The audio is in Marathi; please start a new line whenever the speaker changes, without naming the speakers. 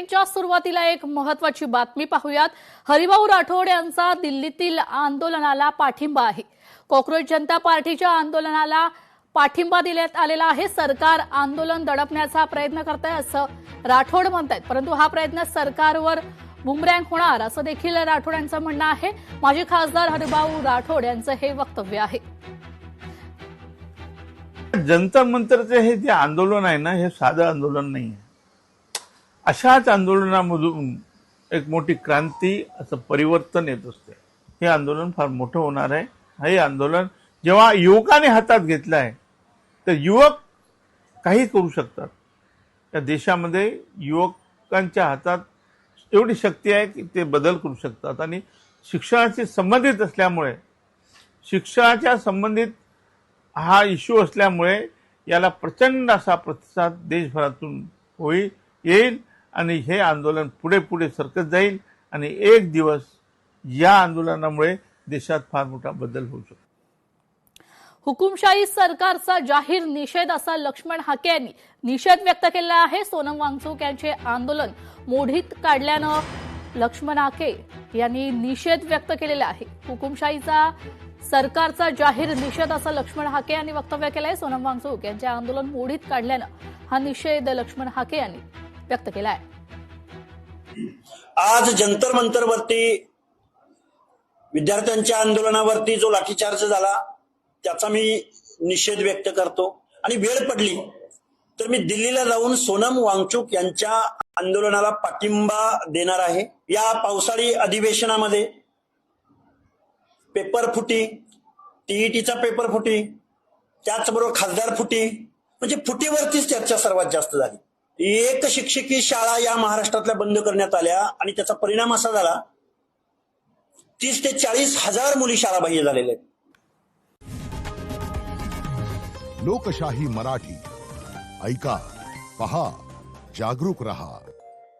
बुलेटिनच्या सुरुवातीला एक महत्त्वाची बातमी पाहूयात। हरिभाऊ राठोड यांचा दिल्लीतील आंदोलनाला पाठिंबा आहे। कॉक्रोच जनता पार्टीच्या आंदोलनाला पाठिंबा देण्यात आलेला आहे। सरकार आंदोलन दडपण्याचा प्रयत्न करत आहे असं राठोड म्हणतात, परंतु हा प्रयत्न सरकारवर बुमरँग होणार असं देखील राठोड यांचं म्हणणं आहे। माजी खासदार हरिभाऊ राठोड यांचं हे वक्तव्य आहे।
जंतर मंतरचे हे जे आंदोलन आहे ना, हे साधं आंदोलन नाही आहे। अशाच आंदोलनामधून एक मोठी क्रांती, असं परिवर्तन येत असते। हे आंदोलन फार मोठं होणार आहे। हे आंदोलन जेव्हा युवकांनी हातात घेतलं आहे, तर युवक काही करू शकतात। या देशामध्ये युवकांच्या हातात एवढी शक्ती आहे की ते बदल करू शकतात। आणि शिक्षणाशी संबंधित असल्यामुळे, शिक्षणाच्या संबंधित हा इश्यू असल्यामुळे याला प्रचंड असा प्रतिसाद देशभरातून येईल आणि हे आंदोलन पुढे पुढे सरकत जाईल आणि एक दिवस या आंदोलनामुळे देशात फार मोठा बदल होऊ शकतो।
हुकुमशाही सरकारचा जाहीर निषेध असा लक्ष्मण हाके यांनी निषेध व्यक्त केला आहे। सोनम वांगचुक यांचे आंदोलन मोडीत काढल्यानं लक्ष्मण हाके यांनी निषेध व्यक्त केलेला आहे। हुकुमशाहीचा सरकारचा जाहीर निषेध असं लक्ष्मण हाके यांनी वक्तव्य केलं आहे। सोनम वांगचुक यांचे आंदोलन मोडीत काढल्यानं हा निषेध लक्ष्मण हाके यांनी व्यक्त केला आहे।
आज जंतर मंतरवरती विद्यार्थ्यांच्या आंदोलनावरती जो लाठीचार्ज झाला त्याचा मी निषेध व्यक्त करतो। आणि वेळ पडली तर मी दिल्लीला जाऊन सोनम वांगचुक यांच्या आंदोलनाला पाठिंबा देणार आहे। या पावसाळी अधिवेशनामध्ये पेपर फुटी, टीईटीचा पेपर फुटी, त्याचबरोबर खासदार फुटी, म्हणजे फुटीवरतीच चर्चा सर्वात जास्त झाली। एक शिक्षकी शाळा या महाराष्ट्रातल्या बंद करण्यात आल्या आणि त्याचा परिणाम असा झाला 30 ते 40 हजार मुली शाळाबाह्य झालेल्या आहेत।
लोकशाही मराठी ऐका, पहा, जागरूक रहा।